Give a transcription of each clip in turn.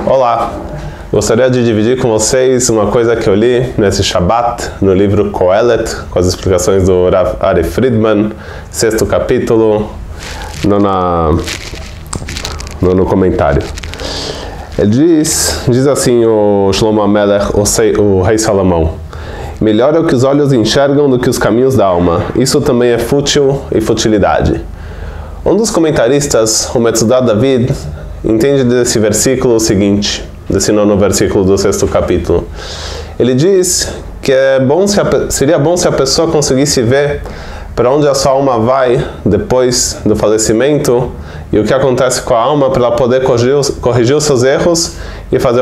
Olá! Gostaria de dividir com vocês uma coisa que eu li nesse Shabbat, no livro Kohelet, com as explicações do Rav Ari Friedman, 6º capítulo, no comentário. Ele diz assim o Shlomo HaMelech, o rei Salomão: melhor é o que os olhos enxergam do que os caminhos da alma. Isso também é fútil e futilidade. Um dos comentaristas, o Metzudat David, entende desse versículo o seguinte, desse nono versículo do 6º capítulo. Ele diz que seria bom se a pessoa conseguisse ver para onde a sua alma vai depois do falecimento e o que acontece com a alma, para ela poder corrigir os seus erros e fazer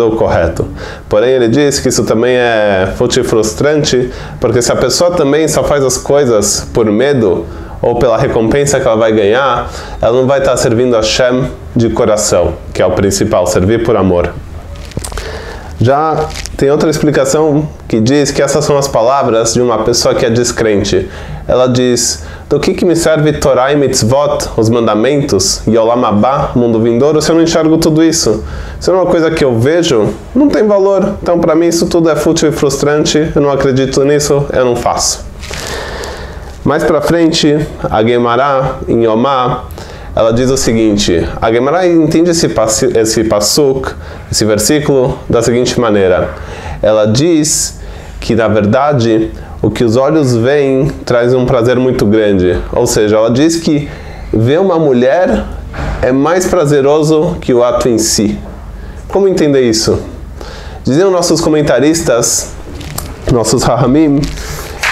o correto. Porém, ele diz que isso também é fútil e frustrante, porque se a pessoa também só faz as coisas por medo ou pela recompensa que ela vai ganhar, ela não vai estar servindo a Hashem de coração, que é o principal, servir por amor. Já tem outra explicação que diz que essas são as palavras de uma pessoa que é descrente. Ela diz: do que me serve Torah e Mitzvot, os mandamentos, e Olam Haba, mundo vindouro, se eu não enxergo tudo isso? Se é uma coisa que eu vejo, não tem valor. Então, para mim, isso tudo é fútil e frustrante, eu não acredito nisso, eu não faço. Mais para frente, a Gemara, em Yomá, ela diz o seguinte: a Gemara entende esse pasuk, esse versículo, da seguinte maneira. Ela diz que, na verdade, o que os olhos veem traz um prazer muito grande. Ou seja, ela diz que ver uma mulher é mais prazeroso que o ato em si. Como entender isso? Diziam nossos comentaristas, nossos Rahamim,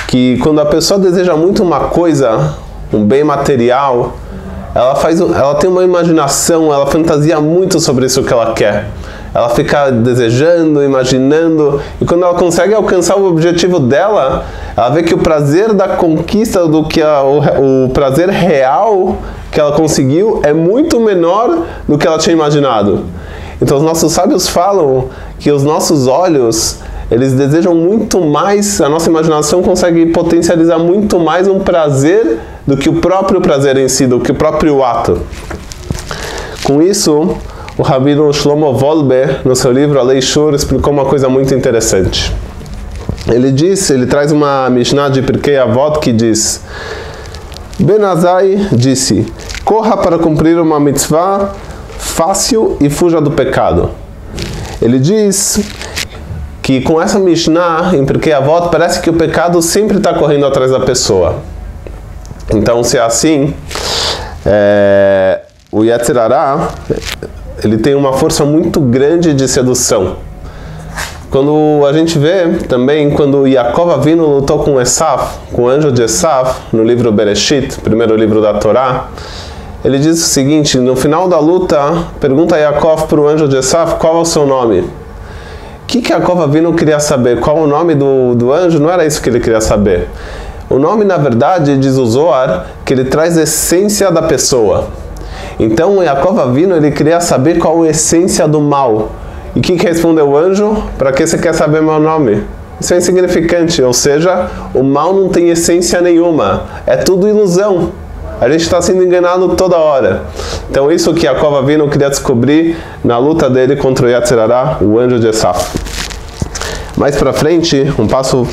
que quando a pessoa deseja muito uma coisa, um bem material, ela tem uma imaginação, ela fantasia muito sobre isso que ela quer. Ela fica desejando, imaginando, e quando ela consegue alcançar o objetivo dela, ela vê que o prazer da conquista, o prazer real que ela conseguiu é muito menor do que ela tinha imaginado. Então os nossos sábios falam que os nossos olhos, eles desejam muito mais, a nossa imaginação consegue potencializar muito mais um prazer do que o próprio prazer em si, do que o próprio ato. Com isso, o Rabino Shlomo Wolbe, no seu livro A Lei Shur, explicou uma coisa muito interessante. Ele traz uma Mishnah de Pirkei Avot que diz: Ben Azai disse: corra para cumprir uma mitzvah fácil e fuja do pecado. Ele diz que com essa Mishnah, em Pirkei Avot, parece que o pecado sempre está correndo atrás da pessoa. Então, se é assim, o Yetzer Hara, ele tem uma força muito grande de sedução. Quando a gente vê também, quando Yaakov Avinu lutou com Esav, com o anjo de Esav, no livro Bereshit, primeiro livro da Torá, ele diz o seguinte: no final da luta, pergunta a Yaakov para o anjo de Esav qual é o seu nome. O que Yaakov Avinu queria saber? Qual o nome do anjo? Não era isso que ele queria saber. O nome, na verdade, diz o Zohar, que ele traz a essência da pessoa. Então, o Yaakov Avinu, ele queria saber qual a essência do mal. E o que respondeu o anjo? Para que você quer saber meu nome? Isso é insignificante, ou seja, o mal não tem essência nenhuma. É tudo ilusão. A gente está sendo enganado toda hora. Então isso que Yaakov Avinu queria descobrir na luta dele contra o Yetzer Hara, o anjo de Esav. Mais para frente, um passo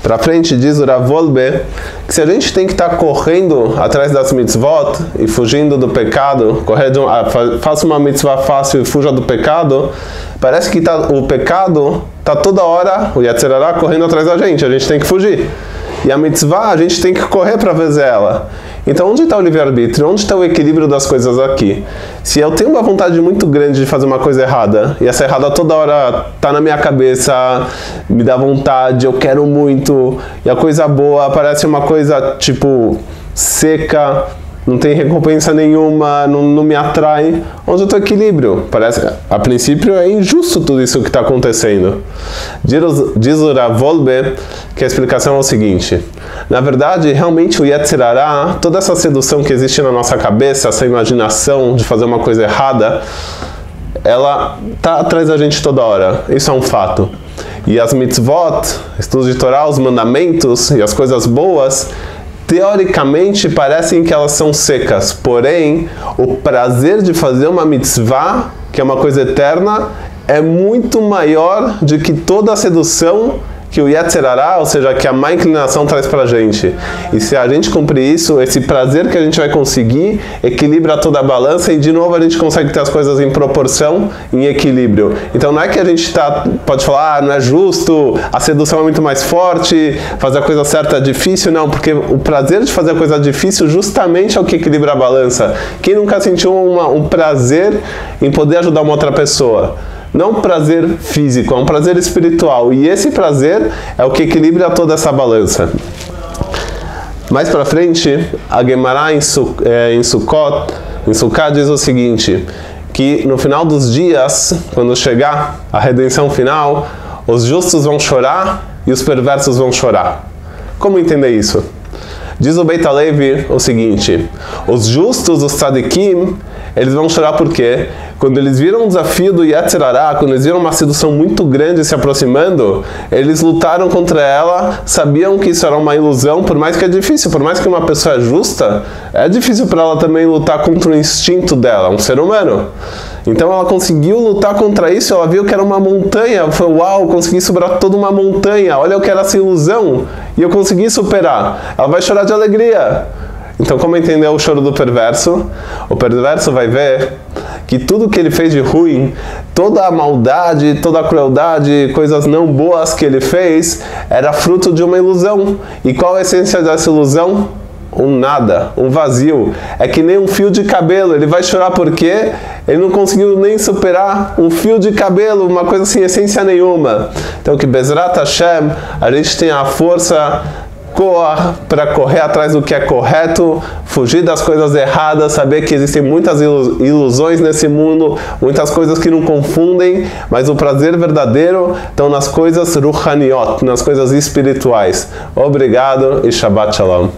para frente, diz o Rav Wolbe que se a gente tem que estar correndo atrás das mitzvot e fugindo do pecado, faça uma mitzvah fácil e fuja do pecado, parece que o pecado está toda hora, o Yetzer Hara, correndo atrás da gente tem que fugir. E a mitzvah, a gente tem que correr para fazer ela. Então, onde está o livre-arbítrio? Onde está o equilíbrio das coisas aqui? Se eu tenho uma vontade muito grande de fazer uma coisa errada, e essa errada toda hora está na minha cabeça, me dá vontade, eu quero muito, e a coisa boa parece uma coisa, tipo, seca, não tem recompensa nenhuma, não me atrai. Onde está o equilíbrio? Parece, a princípio, é injusto tudo isso que está acontecendo. Diz o Rav Wolbe que a explicação é o seguinte: na verdade, realmente o Yetzer Hara, toda essa sedução que existe na nossa cabeça, essa imaginação de fazer uma coisa errada, ela está atrás da gente toda hora. Isso é um fato. E as mitzvot, estudos de Torá, os mandamentos e as coisas boas, teoricamente parecem que elas são secas, porém o prazer de fazer uma mitzvah que é uma coisa eterna, é muito maior do que toda a sedução que o Yetzer Hara, ou seja, que a má inclinação traz pra gente. E se a gente cumprir isso, esse prazer que a gente vai conseguir equilibra toda a balança e de novo a gente consegue ter as coisas em proporção, em equilíbrio. Então não é que a gente pode falar, não é justo, a sedução é muito mais forte, fazer a coisa certa é difícil, não, porque o prazer de fazer a coisa difícil justamente é o que equilibra a balança. Quem nunca sentiu um prazer em poder ajudar uma outra pessoa? Não um prazer físico, é um prazer espiritual. E esse prazer é o que equilibra toda essa balança. Mais pra frente, a Gemara em Sukkot diz o seguinte, que no final dos dias, quando chegar a redenção final, os justos vão chorar e os perversos vão chorar. Como entender isso? Diz o Beit HaLevi o seguinte, os justos, os tzadikim, eles vão chorar por quê? Quando eles viram o desafio do Yetzer Hara, quando eles viram uma sedução muito grande se aproximando, eles lutaram contra ela, sabiam que isso era uma ilusão, por mais que é difícil, por mais que uma pessoa é justa, é difícil para ela também lutar contra o instinto dela, um ser humano. Então ela conseguiu lutar contra isso, ela viu que era uma montanha, ela falou, uau, consegui superar toda uma montanha, olha o que era essa ilusão, e eu consegui superar. Ela vai chorar de alegria. Então, como entender o choro do perverso? O perverso vai ver que tudo que ele fez de ruim, toda a maldade, toda a crueldade, coisas não boas que ele fez, era fruto de uma ilusão. E qual a essência dessa ilusão? Um nada, um vazio. É que nem um fio de cabelo. Ele vai chorar porque ele não conseguiu nem superar um fio de cabelo, uma coisa sem essência nenhuma. Então, que Bezrat Hashem, a gente tem a força para correr atrás do que é correto, fugir das coisas erradas, saber que existem muitas ilusões nesse mundo, muitas coisas que não confundem, mas o prazer verdadeiro estão nas coisas ruhaniot, nas coisas espirituais. Obrigado e Shabbat Shalom.